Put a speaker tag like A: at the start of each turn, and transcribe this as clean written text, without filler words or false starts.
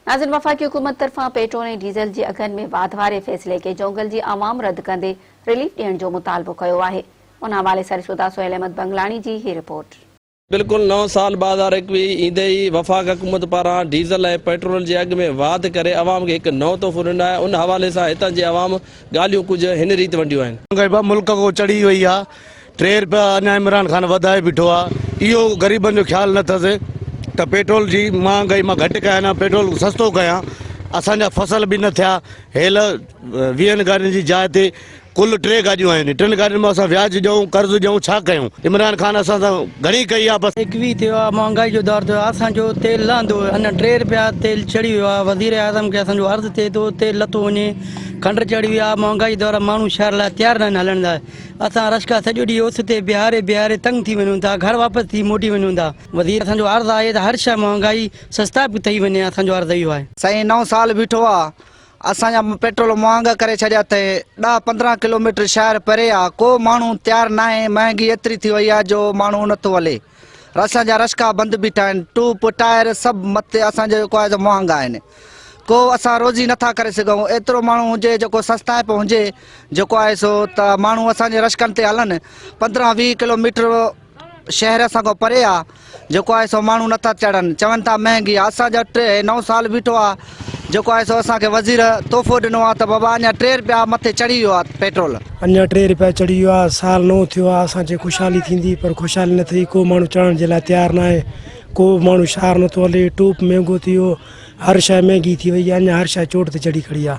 A: नाज़िन, वफ़ाक़ी हुकूमत तरफ़ां पेट्रोल ऐं डीज़ल जे अघनि में वाधि वारे फ़ैसिले खे जोंगल जी आवाम रद्द कंदे रिलीफ ॾियण जो मुतालबो कयो आहे। उन हवाले सां रिसोदा सोहेल अहमद बंगलानी जी ही रिपोर्ट।
B: बिल्कुल 9 साल 2021 ईंदे ही वफ़ाक़ हुकूमत पारां डीज़ल ऐं पेट्रोल जे अघ में वाधि करे अवाम खे हिकु नओं तोहफ़ो ॾिनो आहे। उन हवाले सां हितां जी अवाम ॻाल्हियूं कुझु हिन रीति वंडियूं आहिनि।
C: मुल्क को चढ़ी वही आहे, 3 रुपया अञा इमरान खान वधाए बीठो आहे। इहो ग़रीबनि जो ख़्यालु न अथसि त पेट्रोल जी महांगाई मां घटि कयां न पेट्रोल सस्तो कयां। असांजा फसल बि न थिया। हेल 20 गाॾियुनि जी जाइ ते कुल 3 गाॾियूं आहिनि। 3 गाॾियुनि में असां व्याज ॾियूं, कर्ज़ ॾियूं, छा कयूं? इमरान खान असां सां घणी कई आहे। बसि
D: 21 थियो आहे, महांगाई जो दौर थियो आहे। असांजो तेल लहंदो अञा 3 रुपया तेल चढ़ी वियो आहे। वज़ीर आज़म खे असांजो अर्ज़ु थिए थो तेल लथो वञे। खंड चढ़ी वियो आहे। महांगाई दौर माण्हू शहर लाइ तयारु न आहिनि हलण लाइ। असां रश्का सॼो ॾींहुं उस ते बिहारे तंग थी वञूं था। घर वापसि थी मोटी वञूं था। वज़ीर असांजो अर्ज़ु आहे त हर शइ महांगाई सस्ता बि ठही वञे। असांजो अर्ज़ु इहो आहे।
E: साईं 9 साल बीठो आहे। असांजा पेट्रोल महांगा करे छॾिया अथई। 10-15 किलोमीटर शहर परे आहे। को माण्हू तयारु न आहे। महांगी एतिरी थी वई आहे जो माण्हू नथो हले। असांजा रश्का बंदि बीठा आहिनि। टूप टायर सभु मथे असांजो जेको आहे महांगा आहिनि। को असां रोज़ी नथा करे सघूं। एतिरो माण्हू हुजे जेको सस्ता पे हुजे जेको आहे सो त माण्हू असांजे रश्कनि ते हलनि। 15-20 किलोमीटर शहर असां खां परे आहे जेको आहे सो माण्हू नथा चढ़नि। चवनि था महांगी आहे। असांजा 9 साल बीठो आहे जेको आहे सो असांखे वज़ीर तोहफ़ो ॾिनो आहे त बाबा अञा 3 रुपया मथे चढ़ी वियो आहे पेट्रोल।
F: अञा 3 रुपया चढ़ी वियो आहे। साल नओं थियो आहे। असांखे ख़ुशहाली थींदी पर ख़ुशहाली न थी। को माण्हू चढ़ण जे लाइ तयारु न आहे। को माण्हू शहर नथो हले। टूप महांगो थी वियो। हर शइ महांगी थी वई आहे। अञा हर शइ चोट ते चढ़ी खड़ी आहे।